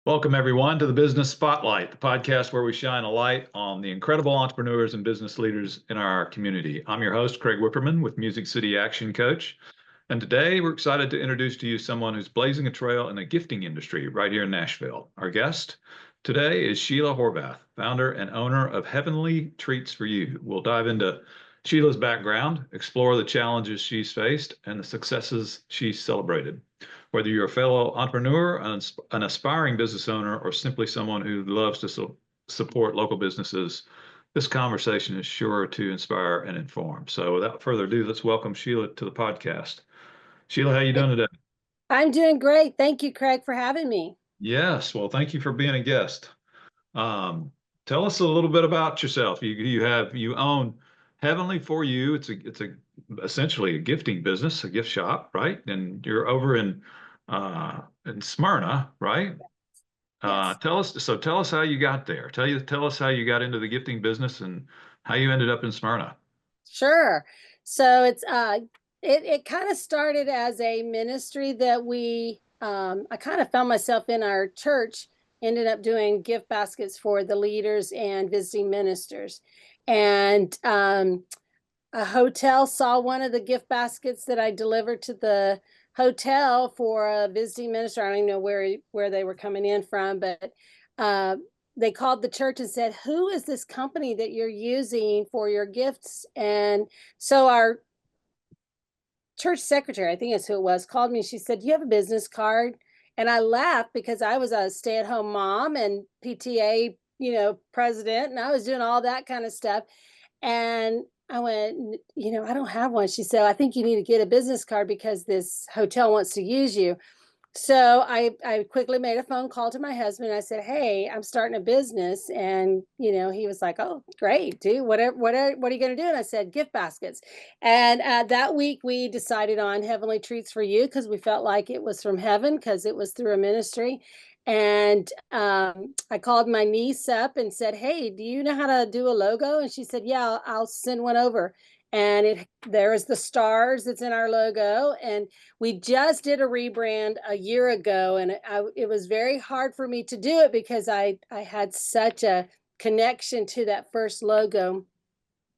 Welcome, everyone, to the Business Spotlight, the podcast where we shine a light on the incredible entrepreneurs and business leaders in our community. I'm your host, Craig Whipperman with Music City Action Coach. And today we're excited to introduce to you someone who's blazing a trail in the gifting industry right here in Nashville. Our guest today is Shelia Horvath, founder and owner of Heavenly Treats for You. We'll dive into Sheila's background, explore the challenges she's faced, and the successes she's celebrated. Whether you're a fellow entrepreneur, an aspiring business owner, or simply someone who loves to support local businesses, this conversation is sure to inspire and inform. So without further ado, let's welcome Shelia to the podcast. Shelia, how you doing today? I'm doing great. Thank you, Craig, for having me. Yes, well, thank you for being a guest. Tell us a little bit about yourself. You own Heavenly for You. It's essentially a gifting business, a gift shop, right? And you're over in Smyrna, right? Yes. Tell us how you got there. Tell us how you got into the gifting business and how you ended up in Smyrna. Sure. So it kind of started as a ministry that I kind of found myself in our church, ended up doing gift baskets for the leaders and visiting ministers. And a hotel saw one of the gift baskets that I delivered to the hotel for a visiting minister. I don't even know where they were coming in from, but they called the church and said, "Who is this company that you're using for your gifts?" And so our church secretary, I think that's who it was, called me. She said, "Do you have a business card?" And I laughed because I was a stay-at-home mom and PTA, president, and I was doing all that kind of stuff. And I went, I don't have one. She said, "I think you need to get a business card because this hotel wants to use you." So I quickly made a phone call to my husband. I said, "Hey, I'm starting a business." And, he was like, "Oh, great, dude. What are you going to do?" And I said, "Gift baskets." And that week we decided on Heavenly Treats for You because we felt like it was from heaven because it was through a ministry. And I called my niece up and said, "Hey, do you know how to do a logo?" And she said, "Yeah, I'll send one over." And there is the stars that's in our logo. And we just did a rebrand a year ago, and it was very hard for me to do it because I had such a connection to that first logo.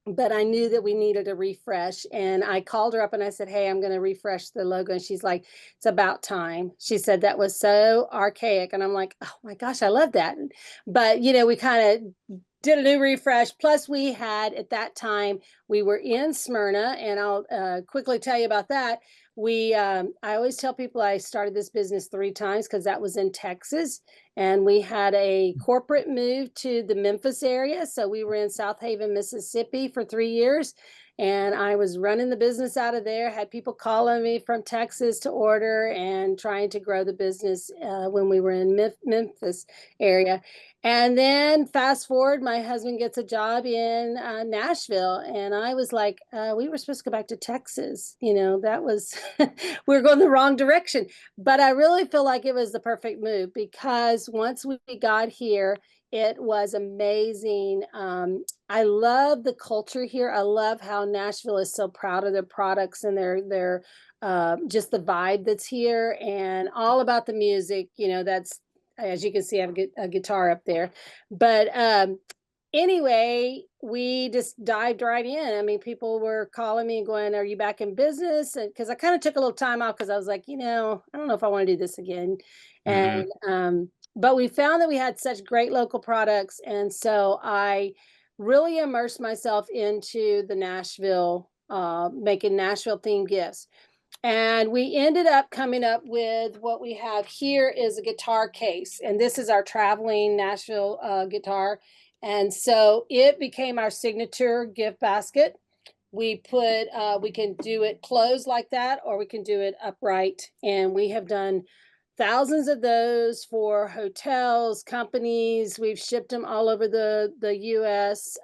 But I knew that we needed a refresh, and I called her up and I said, "Hey, I'm going to refresh the logo." And she's like, "It's about time." She said that was so archaic, and I'm like, "Oh my gosh, I love that." But we kind of did a new refresh. Plus, we had at that time we were in Smyrna, and I'll quickly tell you about that. I always tell people I started this business 3 times because that was in Texas, and we had a corporate move to the Memphis area. So we were in South Haven, Mississippi for 3 years. And I was running the business out of there, had people calling me from Texas to order and trying to grow the business when we were in Memphis area. And then fast forward, my husband gets a job in Nashville. And I was like, we were supposed to go back to Texas. That was, we were going the wrong direction. But I really feel like it was the perfect move because once we got here, it was amazing. I love the culture here. I love how Nashville is so proud of their products and their just the vibe that's here and all about the music. That's, as you can see, I have a guitar up there. But anyway, we just dived right in. I mean, people were calling me and going, "Are you back in business?" And because I kind of took a little time out because I was like, I don't know if I want to do this again. Mhm. And but we found that we had such great local products, and so I really immersed myself into the Nashville, making Nashville themed gifts. And we ended up coming up with what we have here is a guitar case. And this is our traveling Nashville guitar. And so it became our signature gift basket. We can do it closed like that, or we can do it upright. And we have done thousands of those for hotels, companies. We've shipped them all over the US.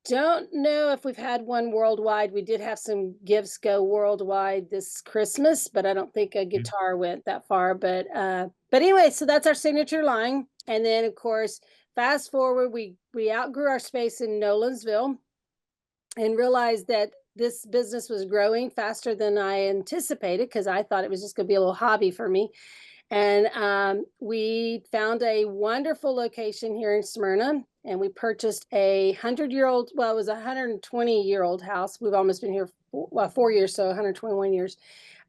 Don't know if we've had one worldwide. We did have some gifts go worldwide this Christmas, but I don't think a guitar went that far. But anyway, so that's our signature line. And then of course, fast forward, we outgrew our space in Nolensville and realized that this business was growing faster than I anticipated because I thought it was just going to be a little hobby for me. And we found a wonderful location here in Smyrna, and we purchased a 100-year-old, well, it was a 120-year-old house. We've almost been here for 4 years, so 121 years.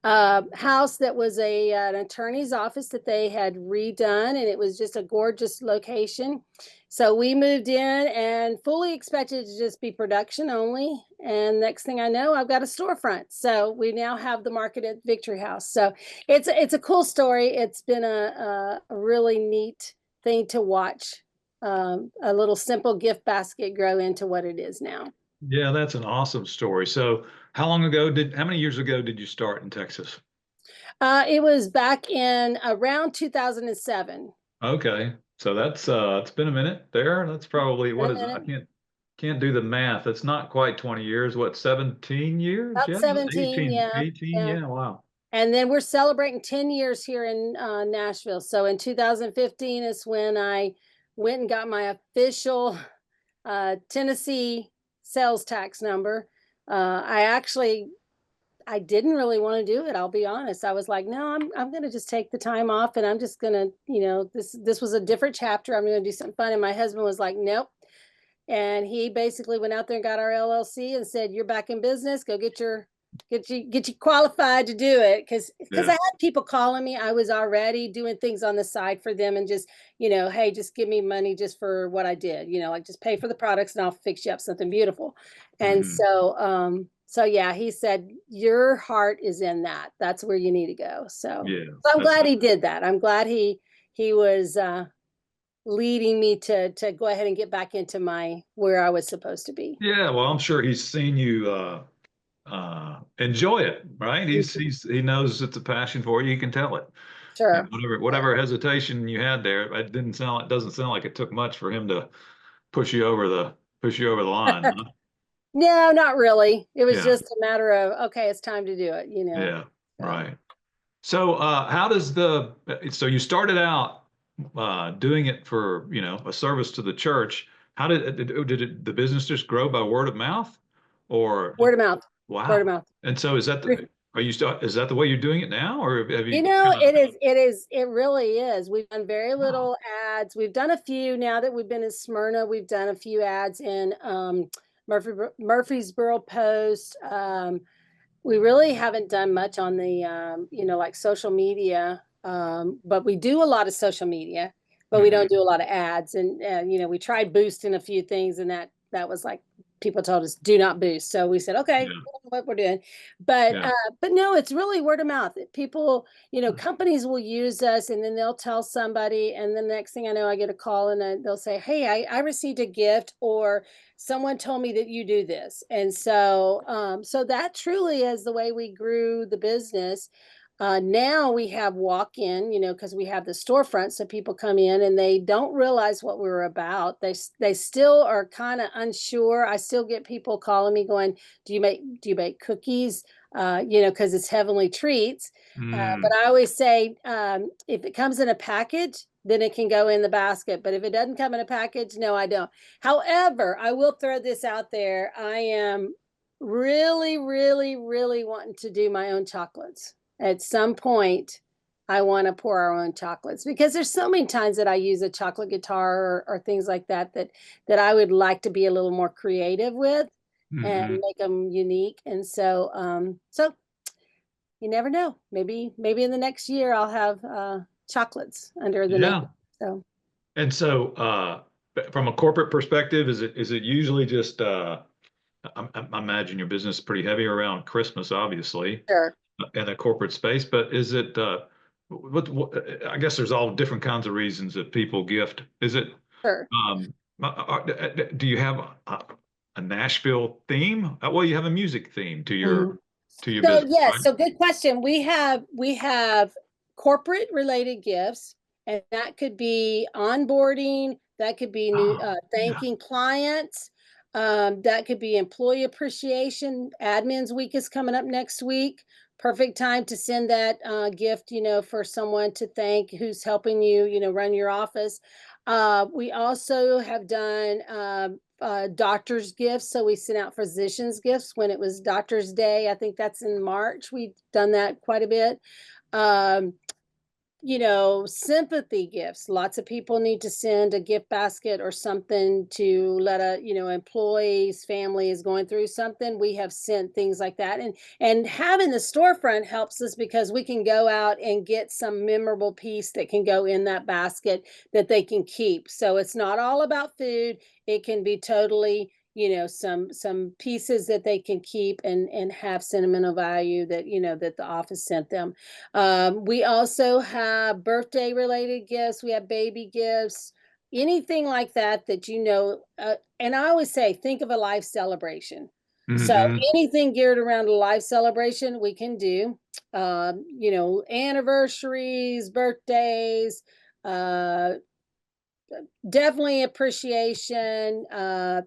House that was an attorney's office that they had redone, and it was just a gorgeous location. So we moved in and fully expected to just be production only. And next thing I know, I've got a storefront. So we now have the market at Victory House. So it's a cool story. It's been a really neat thing to watch, a little simple gift basket grow into what it is now. Yeah, that's an awesome story. So how many years ago did you start in Texas? It was back in around 2007. Okay. So that's it's been a minute there. That's probably, what is it? I can't do the math. It's not quite 20 years. What, 17 years? About Yeah, 17, 18, yeah, 18. yeah. Yeah, wow. And then we're celebrating 10 years here in Nashville. So in 2015 is when I went and got my official Tennessee sales tax number. I didn't really want to do it. I'll be honest. I was like, no, I'm going to just take the time off, and I'm just going to, this was a different chapter. I'm going to do something fun. And my husband was like, nope. And he basically went out there and got our LLC and said, you're back in business. Go get you qualified to do it. Cause I had people calling me. I was already doing things on the side for them and just, hey, just give me money just for what I did, like just pay for the products and I'll fix you up something beautiful. And so yeah, he said, your heart is in that. That's where you need to go. So, Yeah. so I'm glad he did that. I'm glad he was leading me to go ahead and get back into where I was supposed to be. Yeah, well, I'm sure he's seen you enjoy it, right? He knows it's a passion for you. He can tell it. And Sure. whatever hesitation you had there, it doesn't sound like it took much for him to push you over the line, huh? No, not really. It was Yeah, just a matter of, okay, it's time to do it, yeah, So, right. So so you started out doing it for, a service to the church. How the business just grow by word of mouth, or word of mouth, word of wow? mouth. And so is that the way you're doing it now, or have you It really is. We've done very wow. little ads. We've done a few now that we've been in Smyrna. We've done a few ads in Murfreesboro Post. We really haven't done much on the, like social media, but we do a lot of social media, but we don't Mhm. do a lot of ads. And, we tried boosting a few things, and that was like, people told us do not boost. So we said, okay, Yeah, what we're doing. But, yeah, but no, it's really word of mouth. People, companies will use us, and then they'll tell somebody. And the next thing I know, I get a call, and they'll say, hey, I received a gift, or someone told me that you do this. And so that truly is the way we grew the business. Now we have walk-in, because we have the storefront, so people come in and they don't realize what we're about. They still are kind of unsure. I still get people calling me going, do you make cookies? Because it's Heavenly Treats. But mm, I always say, if it comes in a package, then it can go in the basket. But if it doesn't come in a package, no, I don't. However, I will throw this out there. I am really, really, really wanting to do my own chocolates. At some point, I want to pour our own chocolates, because there's so many times that I use a chocolate guitar or things like that I would like to be a little more creative with and hmm. make them unique. And so you never know. Maybe in the next year I'll have chocolates under the name. Yeah. So And so, from a corporate perspective, is it usually just I imagine your business is pretty heavy around Christmas, obviously, sure, in a corporate space, but is it I guess there's all different kinds of reasons that people gift. Is it sure. do you have a Nashville theme? Well, you have a music theme to Mhm. your So business, yes, right? so good question. We have corporate related gifts, and that could be onboarding, that could be new Oh, yeah. thanking clients, that could be employee appreciation. Admins week is coming up next week. Perfect time to send that gift, for someone to thank who's helping you, run your office. We also have done doctor's gifts. So we sent out physicians gifts when it was Doctor's Day. I think that's in March. We've done that quite a bit. Um, sympathy gifts. Lots of people need to send a gift basket or something to let employees, family is going through something. We have sent things like that. And having the storefront helps us because we can go out and get some memorable piece that can go in that basket that they can keep. So it's not all about food. It can be totally some pieces that they can keep and have sentimental value that the office sent them. We also have birthday related gifts. We have baby gifts, anything like that and I always say, think of a life celebration. So Hmm. anything geared around a life celebration, we can do. Anniversaries, birthdays, uh, definitely appreciation.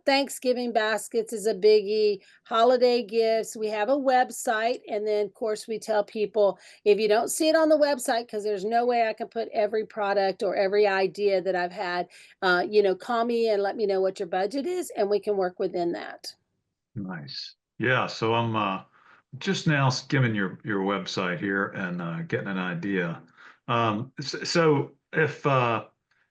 Thanksgiving baskets is a biggie. Holiday gifts. We have a website. And then, of course, we tell people if you don't see it on the website, because there's no way I can put every product or every idea that I've had, call me and let me know what your budget is, and we can work within that. Nice. Yeah. So I'm just now skimming your website here and getting an idea. So if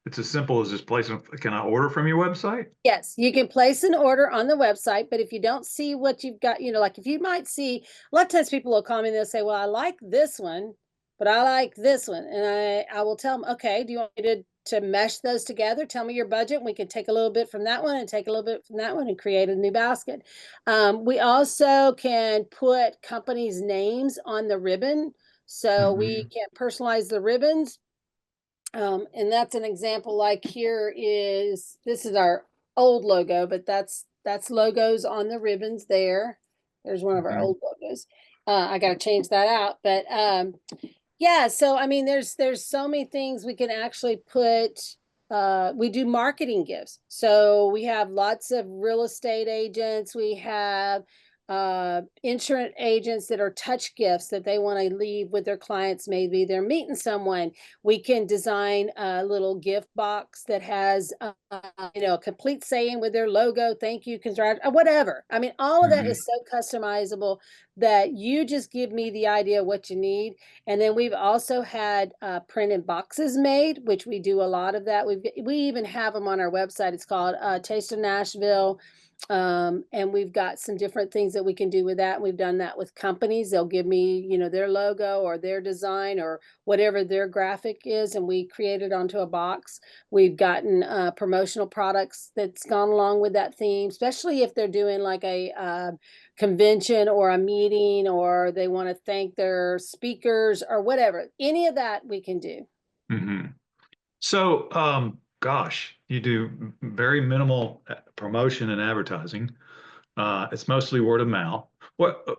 it's as simple as just placing, can I order from your website? Yes, you can place an order on the website, but if you don't see what you've got, like if you might see, a lot of times people will call me and they'll say, well, I like this one, but I like this one. And I will tell them, okay, do you want me to mesh those together? Tell me your budget. And we can take a little bit from that one and take a little bit from that one and create a new basket. We also can put companies' names on the ribbon. So we Hmm. can personalize the ribbons. And that's an example. Like this is our old logo, but that's logos on the ribbons there. There's one of our Hmm. old logos. I got to change that out, but yeah. So I mean, there's so many things we can actually put. We do marketing gifts, so we have lots of real estate agents. We have insurance agents that are touch gifts that they want to leave with their clients. Maybe they're meeting someone. We can design a little gift box that has a complete saying with their logo, thank you, whatever. I mean, all of that Hmm. is so customizable that you just give me the idea of what you need. And then we've also had printed boxes made, which we do a lot of that. We even have them on our website. It's called Taste of Nashville. And we've got some different things that we can do with that. We've done that with companies. They'll give me, their logo or their design or whatever their graphic is, and we create it onto a box. We've gotten promotional products that's gone along with that theme, especially if they're doing like a convention or a meeting, or they want to thank their speakers or whatever. Any of that we can do. Hmm. So, gosh, you do very minimal promotion and advertising. It's mostly word of mouth.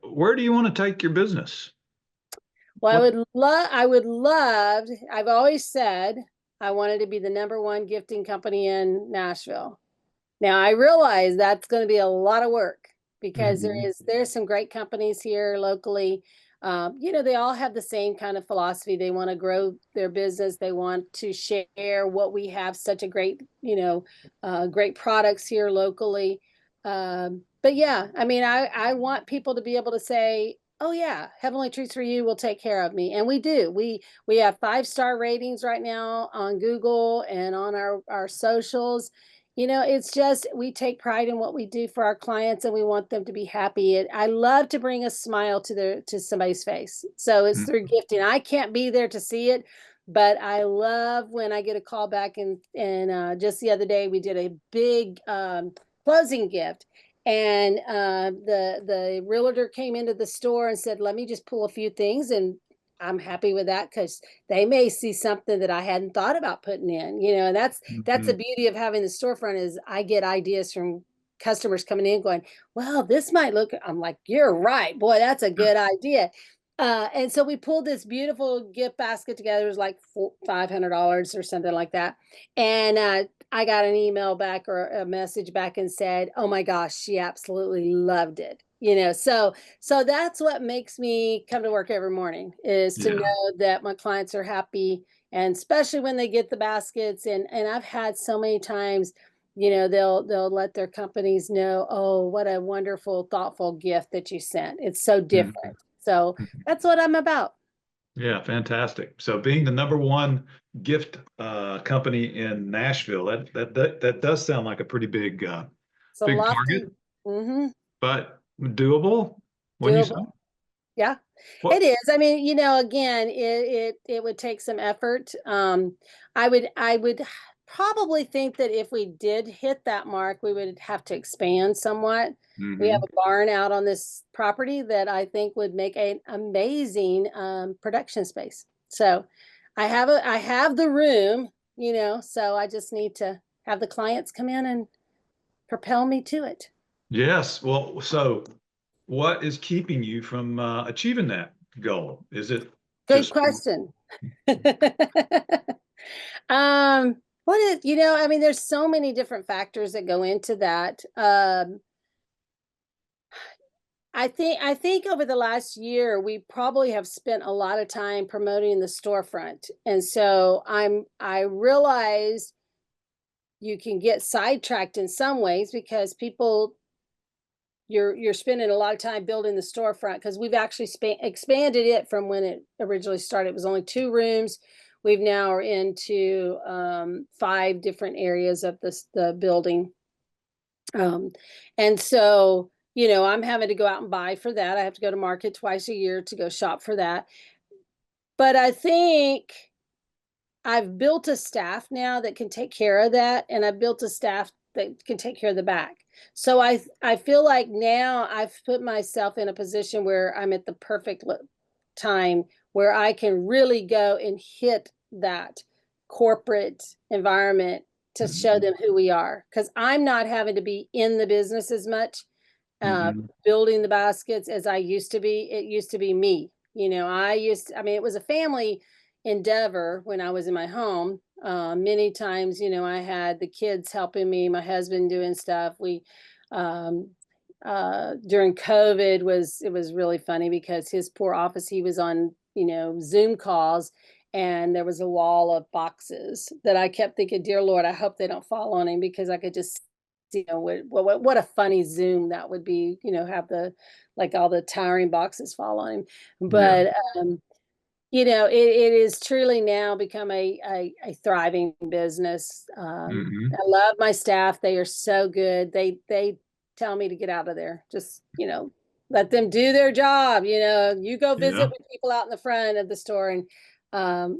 Where do you want to take your business? Well, What? I would love, I've always said I wanted to be the number one gifting company in Nashville. Now I realize that's going to be a lot of work because Hmm. there's some great companies here locally. They all have the same kind of philosophy. They want to grow their business. They want to share what we have, such a great, great products here locally. But yeah, I mean, I want people to be able to say, oh yeah, Heavenly Treats for You will take care of me. And we do. We have 5-star ratings right now on Google and on our socials. It's just we take pride in what we do for our clients, and we want them to be happy. I love to bring a smile to somebody's face. So it's through gifting. I can't be there to see it, but I love when I get a call back. And just the other day we did a big closing gift, and the realtor came into the store and said, let me just pull a few things, and I'm happy with that because they may see something that I hadn't thought about putting in, and that's the Hmm. beauty of having the storefront is I get ideas from customers coming in going, well, this might look, I'm like, you're right, boy, that's a good idea. And so we pulled this beautiful gift basket together. It was like $500 or something like that. And I got an email back or a message back and said, oh my gosh, she absolutely loved it. So that's what makes me come to work every morning, is to Yeah. know that my clients are happy, and especially when they get the baskets. And I've had so many times, they'll let their companies know, oh, what a wonderful, thoughtful gift that you sent. It's so Mhm. different. So that's what I'm about. Yeah, fantastic. So being the number one gift company in Nashville, that does sound like a pretty It's a big lofty, target, hmm but doable when you say doable. Yeah, it what? is. I mean, again, it would take some effort. I would probably think that if we did hit that mark, we would have to expand somewhat. We have Hmm. a barn out on this property that I think would make an amazing production space. So I have the room, so I just need to have the clients come in and propel me to it. Yes. Well, so what is keeping you from achieving that goal? Is it Good just question. What is, I mean, there's so many different factors that go into that. I think over the last year, we probably have spent a lot of time promoting the storefront. And so I realize you can get sidetracked in some ways because you're spending a lot of time building the storefront because we've actually expanded it from when it originally started. It was only 2 rooms. We've now are into 5 different areas of the building. Um, and so, I'm having to go out and buy for that. I have to go to market twice a year to go shop for that. But I think I've built a staff now that can take care of that, and I've built a staff that can take care of the back. So I feel like now I've put myself in a position where I'm at the perfect time where I can really go and hit that corporate environment to show Mhm. them who we are. Because I'm not having to be in the business as much, Mhm. building the baskets as I used to be. It used to be me. I mean, it was a family endeavor when I was in my home. Many times, I had the kids helping me, my husband doing stuff. Um, During COVID it was really funny because his poor office, he was on, Zoom calls, and there was a wall of boxes that I kept thinking, dear Lord, I hope they don't fall on him because I could just, what a funny Zoom that would be, have like all the towering boxes fall on him. Yeah. But it is truly now become a thriving business. Hmm. I love my staff. They are so good. They tell me to get out of there. Just, let them do their job. You go visit Yeah. with people out in the front of the store, and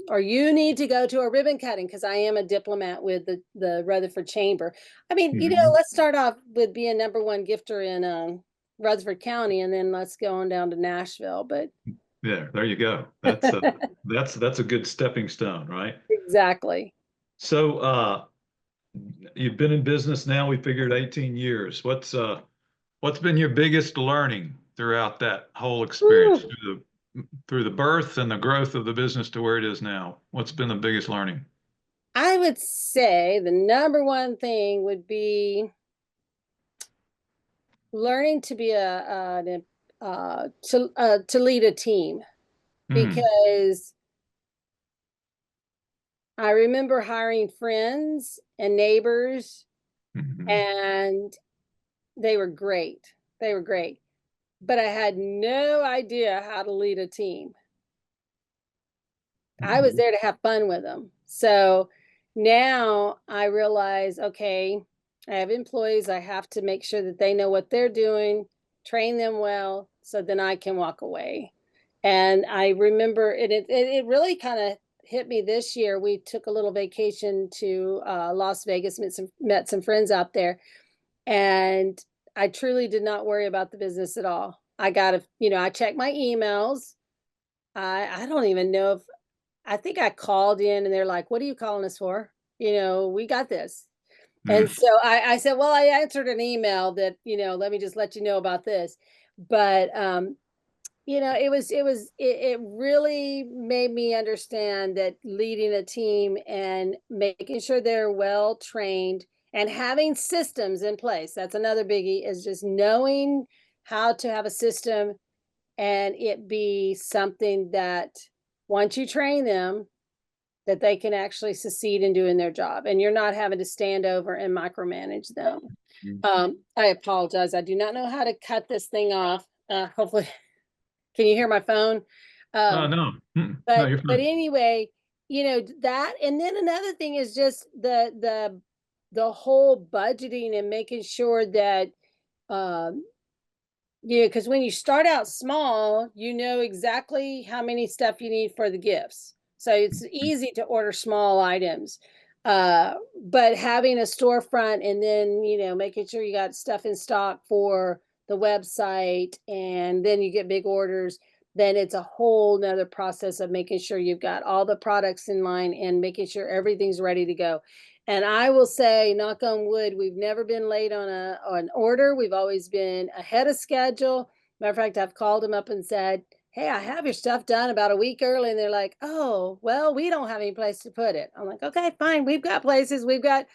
or you need to go to a ribbon cutting because I am a diplomat with the Rutherford Chamber. I mean, Hmm. let's start off with being #1 gifter in Rutherford County, and then let's go on down to Nashville. But Yeah, there you go. That's a good stepping stone, right? exactly. So you've been in business now, we figured 18 years. What's been your biggest learning throughout that whole experience Whew. through the birth and the growth of the business to where it is now? What's been the biggest learning? I would say the #1 thing would be learning to be to lead a team, Hmm. because I remember hiring friends and neighbors, Hmm. and they were great. They were great, but I had no idea how to lead a team. I was Hmm. there to have fun with them. So now I realize, okay, I have employees. I have to make sure that they know what they're doing, train them well, so then I can walk away. And I remember it really kind of hit me this year. We took a little vacation to Las Vegas, met some friends out there, and I truly did not worry about the business at all. I checked my emails. I don't even know if I think I called in and they're like, "What are you calling us for? We got this." And so I said, "Well, I answered an email that, let me just let you know about this." But it really made me understand that leading a team and making sure they're well trained and having systems in place. That's another biggie, is just knowing how to have a system, and it be something that once you train them, that they can actually succeed in doing their job, and you're not having to stand over and micromanage them. I apologize. I do not know how to cut this thing off. Hopefully, can you hear my phone? No. No, But you're fine. anyway, that, and then another thing is just the whole budgeting and making sure that um because when you start out small, you know exactly how many stuff you need for the gifts. So it's easy to order small items. But having a storefront and then, making sure you got stuff in stock for the website and then you get big orders, then it's a whole nother process of making sure you've got all the products in line and making sure everything's ready to go. And I will say, knock on wood, we've never been late on an order. We've always been ahead of schedule. Matter of fact, I've called them up and said, "Hey, I have your stuff done about a week early." And they're like, "Oh, well, we don't have any place to put it." I'm like, "Okay, fine. We've got places. We've got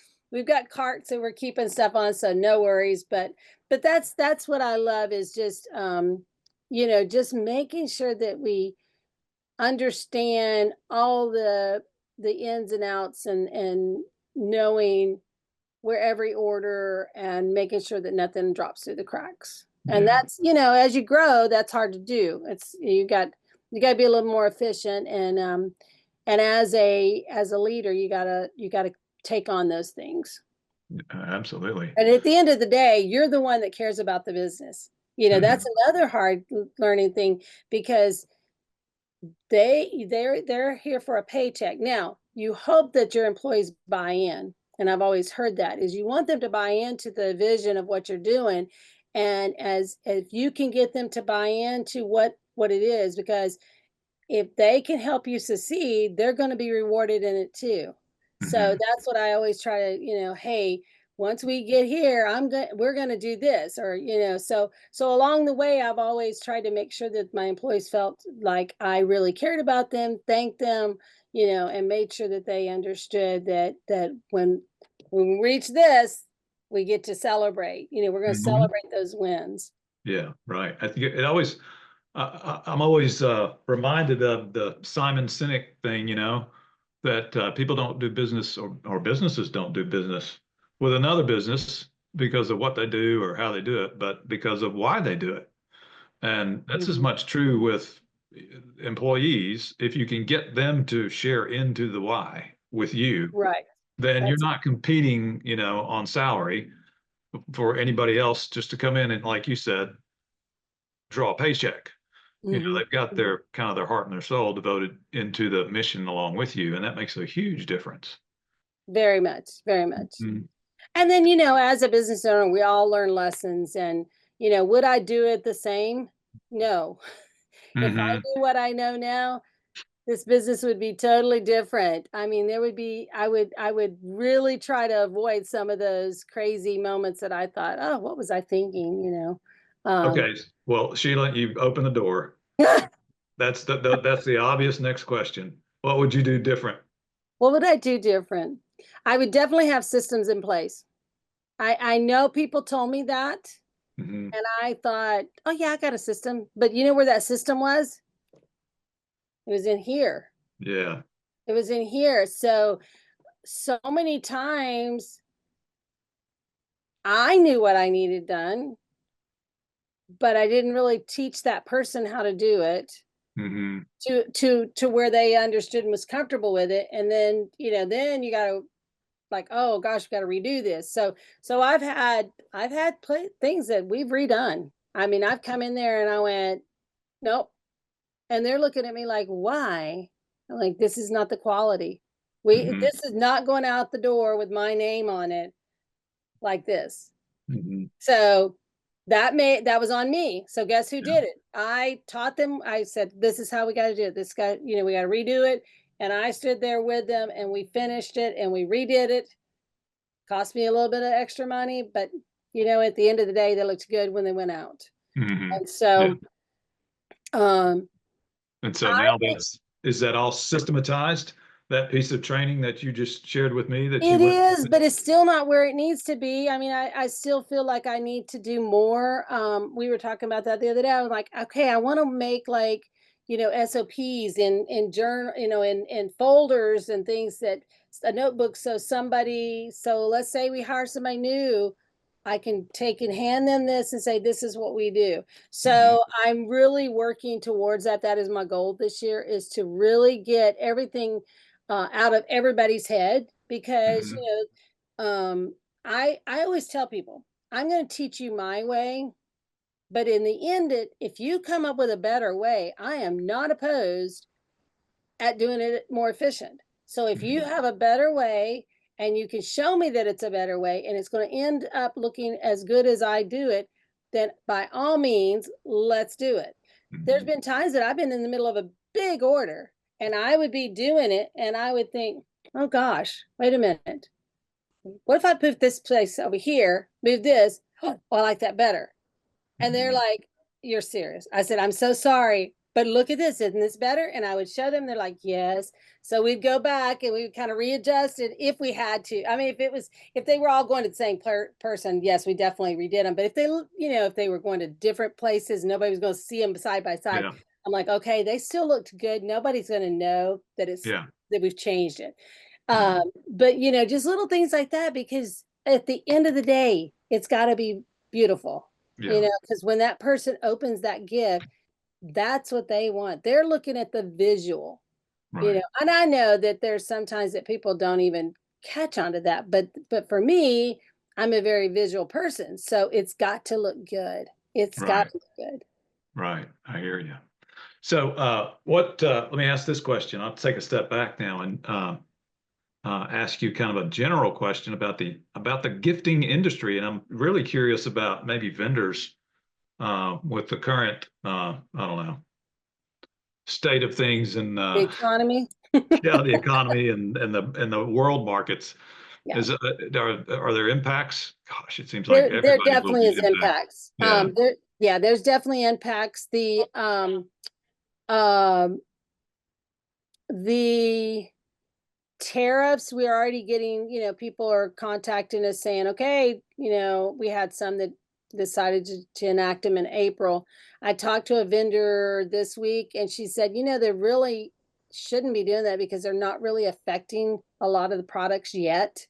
carts that we're keeping stuff on, so no worries." But that's what I love is just just making sure that we understand all the ins and outs and knowing where every order and making sure that nothing drops through the cracks. And Yeah. that's, as you grow, that's hard to do. It's you got to be a little more efficient and as a leader, you got to take on those things. Absolutely. And at the end of the day, you're the one that cares about the business. That's Mhm. another hard learning thing because they're here for a paycheck. Now, you hope that your employees buy in, and I've always heard that is you want them to buy into the vision of what you're doing, and as if you can get them to buy into what it is, because if they can help you succeed, they're going to be rewarded in it too. So Mhm. that's what I always try to, hey, once we get here, we're going to do this, or so along the way I've always tried to make sure that my employees felt like I really cared about them, thanked them, and made sure that they understood that when we reach this, we get to celebrate. We're going to Mhm. celebrate those wins. Yeah, right. I think it always, I'm always reminded of the Simon Sinek thing, that people don't do business or businesses don't do business with another business because of what they do or how they do it, but because of why they do it. And that's as Mhm. much true with employees. If you can get them to share into the why with you, Right. then you're That's not competing, on salary for anybody else just to come in and, like you said, draw a paycheck. mhm. They've got their kind of their heart and their soul devoted into the mission along with you, and that makes a huge difference. Very much, very much. Mm-hmm. And then, as a business owner, we all learn lessons. And, would I do it the same? No. If I Mm-hmm. knew what I know now, this business would be totally different. I mean, I would really try to avoid some of those crazy moments that I thought, oh, what was I thinking? Okay. Well, Sheila, you've opened the door. That's the obvious next question. What would you do different? What would I do different? I would definitely have systems in place. I know people told me that. Mm-hmm. And I thought, "Oh, yeah, I got a system." But you know where that system was? It was in here. Yeah. It was in here. So many times I knew what I needed done, but I didn't really teach that person how to do it Mm-hmm. to where they understood and was comfortable with it. And then you got to like, "Oh gosh, we got to redo this." So I've had things that we've redone. I mean, I've come in there and I went, "Nope." And they're looking at me like, "Why?" I'm like, "This is not the quality. Mm-hmm. This is not going out the door with my name on it like this." Mm-hmm. So that was on me. So guess who did it? I taught them. I said, "This is how we got to do it. This guy, we got to redo it." And I stood there with them and we finished it and we redid it. Cost me a little bit of extra money, but at the end of the day, they looked good when they went out. Mm-hmm. And Yeah. so um And so I now is that all systematized? That piece of training that you just shared with me that you It went is, through? but it's still not where it needs to be. I mean, I still feel like I need to do more. We were talking about that the other day. I was like, okay, I want to make like, SOPs in journal, in folders and things that a notebook. So let's say we hire somebody new. I can take and hand them this and say, this is what we do. So I'm really working towards that. That is my goal this year, is to really get everything out of everybody's head, because, I always tell people, I'm going to teach you my way. But in the end, if you come up with a better way, I am not opposed at doing it more efficient. So if you have a better way and you can show me that it's a better way and it's going to end up looking as good as I do it, then by all means, let's do it. There's been times that I've been in the middle of a big order and I would be doing it and I would think, oh gosh, wait a minute. What if I put this place over here, move this? Oh, I like that better. And they're like, you're serious. I said, I'm so sorry, but look at this. Isn't this better? And I would show them. They're like, yes. So we'd go back and we would kind of readjust it if we had to. I mean, if they were all going to the same person, yes, we definitely redid them. But if if they were going to different places, nobody was going to see them side by side. Yeah. I'm like, okay, they still looked good. Nobody's going to know that that we've changed it. But just little things like that, because at the end of the day, it's got to be beautiful. Because when that person opens that gift, that's what they want. They're looking at the visual, and I know that there's sometimes that people don't even catch on to that. But for me, I'm a very visual person. So it's got to look good. It's got to look good. Right. I hear you. So let me ask this question. I'll take a step back now and ask you kind of a general question about the gifting industry, and I'm really curious about maybe vendors with the current I don't know, state of things and the economy. the economy and the world markets. Yeah. Are there impacts? Gosh, it seems like there definitely is impacts. There's definitely impacts. The tariffs, we're already getting, people are contacting us saying, okay, we had some that decided to enact them in April. I talked to a vendor this week and she said, they really shouldn't be doing that because they're not really affecting a lot of the products yet.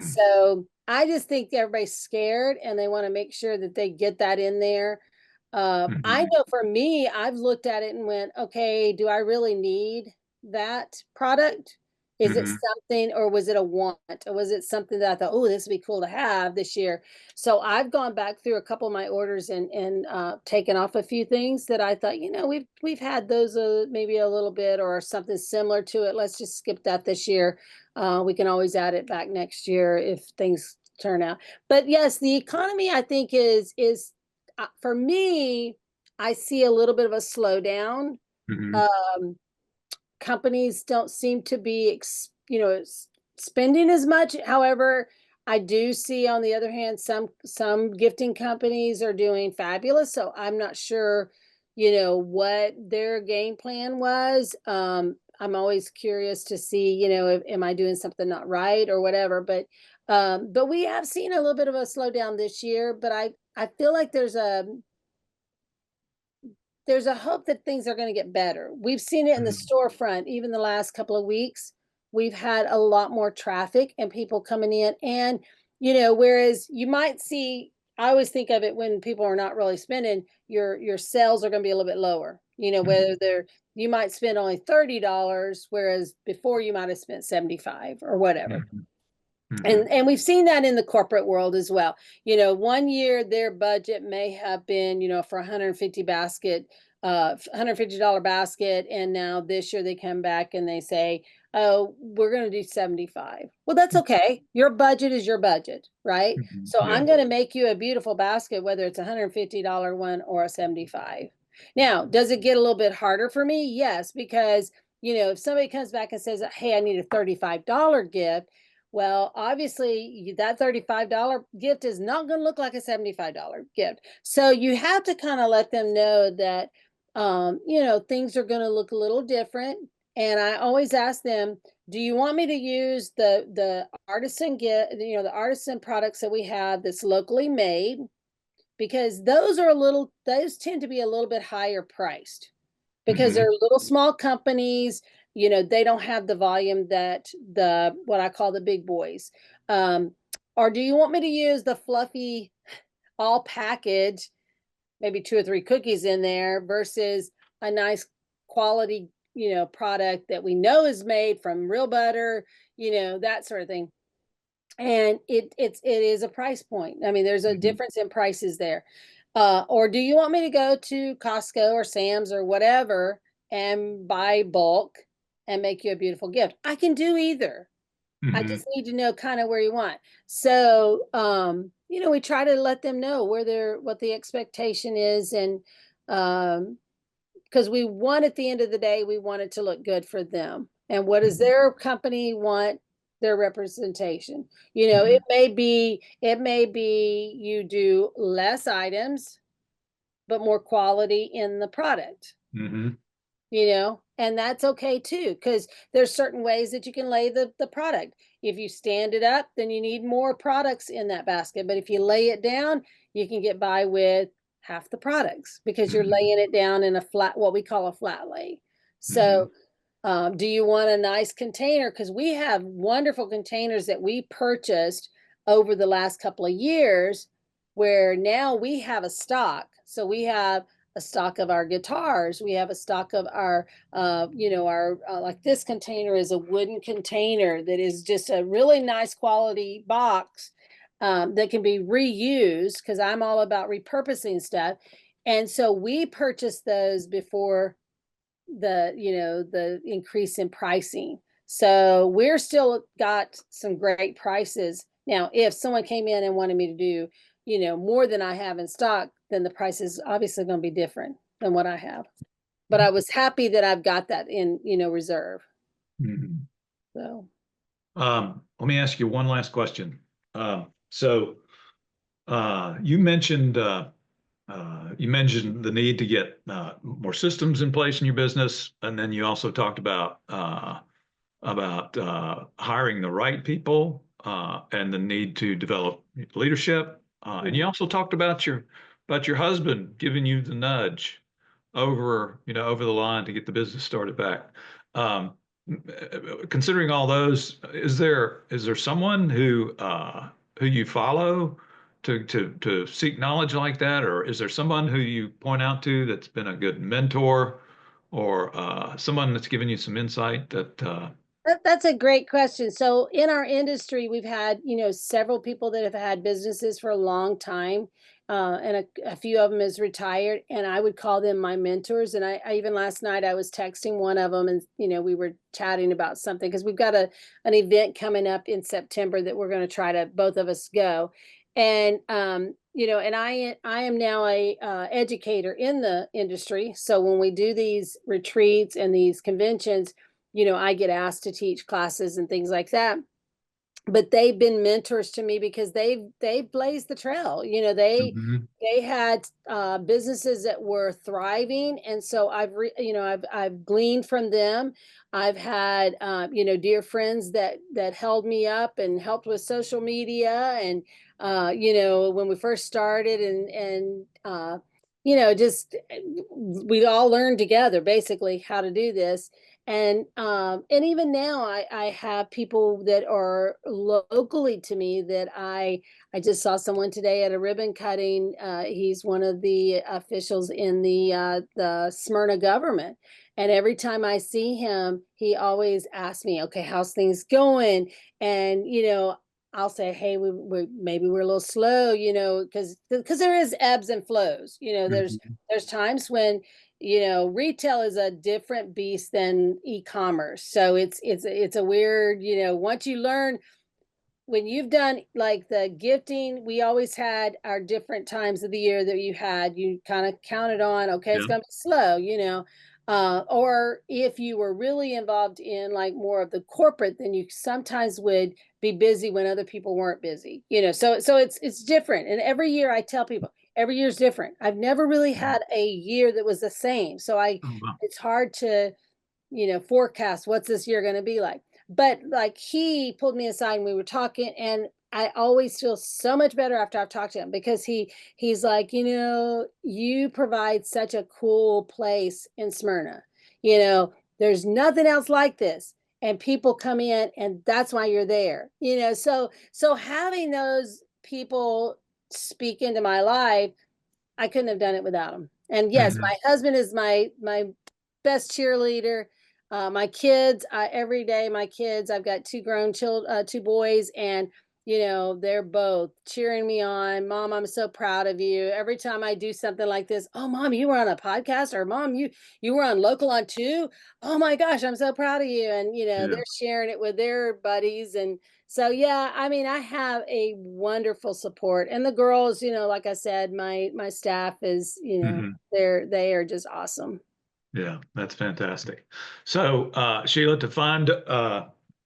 So I just think everybody's scared and they want to make sure that they get that in there. I know for me, I've looked at it and went, okay, do I really need that product? Is it something, or was it a want, or was it something that I thought, oh, this would be cool to have this year? So I've gone back through a couple of my orders and taken off a few things that I thought, we've had those maybe a little bit or something similar to it. Let's just skip that this year. We can always add it back next year if things turn out. But yes, the economy, I think, is for me, I see a little bit of a slowdown. Companies don't seem to be, spending as much. However, I do see, on the other hand, some gifting companies are doing fabulous. So I'm not sure, what their game plan was. I'm always curious to see, am I doing something not right or whatever. But we have seen a little bit of a slowdown this year. But I feel like there's a hope that things are going to get better. We've seen it in the storefront, even the last couple of weeks. We've had a lot more traffic and people coming in. And, whereas you might see, I always think of it when people are not really spending, your sales are going to be a little bit lower, whether you might spend only $30, whereas before you might have spent $75 or whatever. And we've seen that in the corporate world as well. One year their budget may have been, for $150 basket. And now this year they come back and they say, oh, we're going to do 75. Well, that's okay. Your budget is your budget, right? So I'm going to make you a beautiful basket, whether it's a $150 one or a 75. Now, does it get a little bit harder for me? Yes, because, if somebody comes back and says, hey, I need a $35 gift. Well, obviously that $35 gift is not going to look like a $75 gift. So you have to kind of let them know that, things are going to look a little different. And I always ask them, do you want me to use the artisan gift, the artisan products that we have that's locally made? Because those tend to be a little bit higher priced because they're little small companies. They don't have the volume that what I call the big boys. Or do you want me to use the fluffy, all packaged, maybe 2 or 3 cookies in there versus a nice quality, product that we know is made from real butter, that sort of thing. And it is a price point. I mean, there's a difference in prices there. Or do you want me to go to Costco or Sam's or whatever and buy bulk and make you a beautiful gift? I can do either. I Mm-hmm. just need to know kind of where you want. So, we try to let them know what the expectation is. And, because we want, at the end of the day, we want it to look good for them. And what does their company want? Their representation. Mm-hmm. It may be you do less items, but more quality in the product, Mm-hmm. and that's okay too, because there's certain ways that you can lay the product. If you stand it up, then you need more products in that basket. But if you lay it down, you can get by with half the products because you're Mm-hmm. laying it down in a flat, what we call a flat lay. Mm-hmm. So, do you want a nice container? Because we have wonderful containers that we purchased over the last couple of years, where now we have a stock. So we have a stock of our guitars. We have a stock of our, like this container is a wooden container that is just a really nice quality box, that can be reused, because I'm all about repurposing stuff. And so we purchased those before the increase in pricing. So we're still got some great prices. Now, if someone came in and wanted me to do, more than I have in stock, then the price is obviously going to be different than what I have. But I was happy that I've got that in, reserve. Mm-hmm. So Let me ask you one last question. So you mentioned the need to get more systems in place in your business, and then you also talked about hiring the right people and the need to develop leadership. And you also talked about your husband giving you the nudge over the line to get the business started back. Um, Considering all those, is there someone who you follow to seek knowledge like that, or is there someone who you point out to that's been a good mentor, or someone that's given you some insight that that's a great question. So in our industry, we've had, several people that have had businesses for a long time. And a few of them is retired, and I would call them my mentors. And I even last night I was texting one of them, and we were chatting about something, because we've got an event coming up in September that we're going to try to both of us go. And and I am now a educator in the industry. So when we do these retreats and these conventions, I get asked to teach classes and things like that. But they've been mentors to me because they've blazed the trail. Mhm. They had businesses that were thriving, and so I've gleaned from them. I've had dear friends that held me up and helped with social media, and when we first started, and just we all learned together basically how to do this. And even now I have people that are locally to me that I just saw someone today at a ribbon cutting. He's one of the officials in the Smyrna government. And every time I see him, he always asks me, okay, how's things going? And, I'll say, hey, maybe we're a little slow, because there is ebbs and flows. Mhm. There's times when, retail is a different beast than e-commerce. So it's a weird, once you learn, when you've done like the gifting, we always had our different times of the year that you kind of counted on, okay, it's Yeah. going to be slow, or if you were really involved in like more of the corporate, then you sometimes would be busy when other people weren't busy, so it's different. And every year I tell people, every year is different. I've never really had a year that was the same. So Oh, wow. it's hard to forecast what's this year going to be like. But like he pulled me aside and we were talking, and I always feel so much better after I've talked to him, because he's like, you provide such a cool place in Smyrna. There's nothing else like this. and people come in, and that's why you're there. So having those people speak into my life, I couldn't have done it without them. And yes, Mhm. my husband is my best cheerleader. My kids, every day, my kids, I've got two grown children, two boys, and they're both cheering me on. Mom, I'm so proud of you. Every time I do something like this, oh, Mom, you were on a podcast, or Mom, you were on Local on 2. Oh my gosh, I'm so proud of you. And Yeah. they're sharing it with their buddies. And so yeah, I mean, I have a wonderful support. And the girls, like I said, my staff is, Mhm. they are just awesome. Yeah, that's fantastic. So, Sheila, to find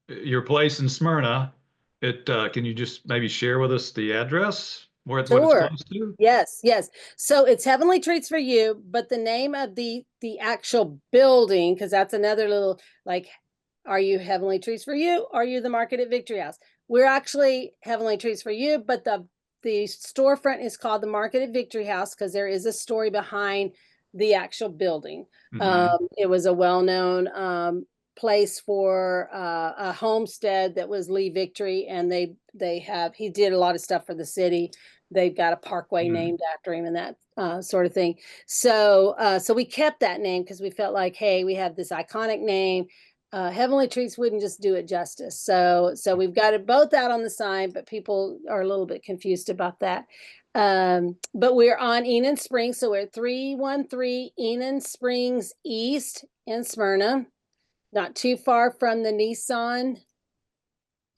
your place in Smyrna, can you just maybe share with us the address, what it's Sure. close to? Yes, yes. So it's Heavenly Treats for You, but the name of the actual building, because that's another little, like, are you Heavenly Treats for You? Are you the Market at Victory House? We're actually Heavenly Treats for You, but the storefront is called the Market at Victory House because there is a story behind the actual building. Hmm. It was a well-known place for a homestead that was Lee Victory, and he did a lot of stuff for the city. They've got a parkway named after him and that sort of thing. So we kept that name because we felt like, hey, we have this iconic name. Heavenly Treats wouldn't just do it justice. So we've got it both out on the sign, but people are a little bit confused about that. But we're on Enon Springs, so we're at 313 Enon Springs East in Smyrna, not too far from the Nissan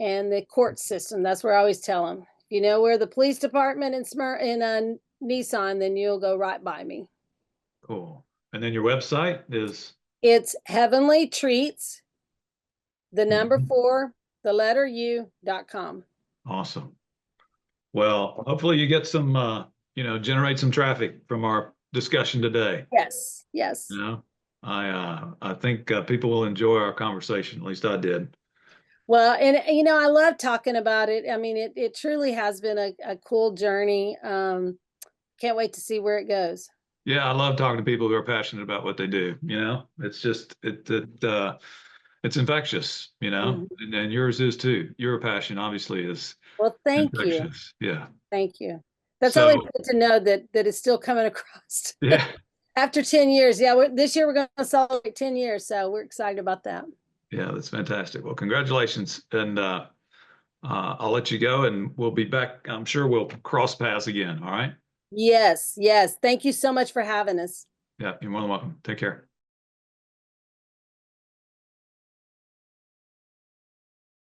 and the court system. That's where I always tell them. If you know where the police department in Nissan, then you'll go right by me. Cool. And then your website is? It's Heavenly Treats, the number Mhm. 4, the letter U.com. Awesome. Well, hopefully you get some, generate some traffic from our discussion today. Yes, yes. You know, I think people will enjoy our conversation. At least I did. Well, and I love talking about it. I mean, it truly has been a cool journey. Can't wait to see where it goes. Yeah, I love talking to people who are passionate about what they do. It's just it's infectious. Mhm. And yours is too. Your passion obviously is Well, thank you. infectious. Yeah. Thank you. That's always So good to know that it's still coming across. yeah, After 10 years. Yeah, this year we're going to celebrate 10 years. So we're excited about that. yeah, that's fantastic. Well, congratulations, and I'll let you go, and we'll be back. I'm sure we'll cross paths again. All right. Yes, yes. Thank you so much for having us. Yeah, you're more than welcome. Take care.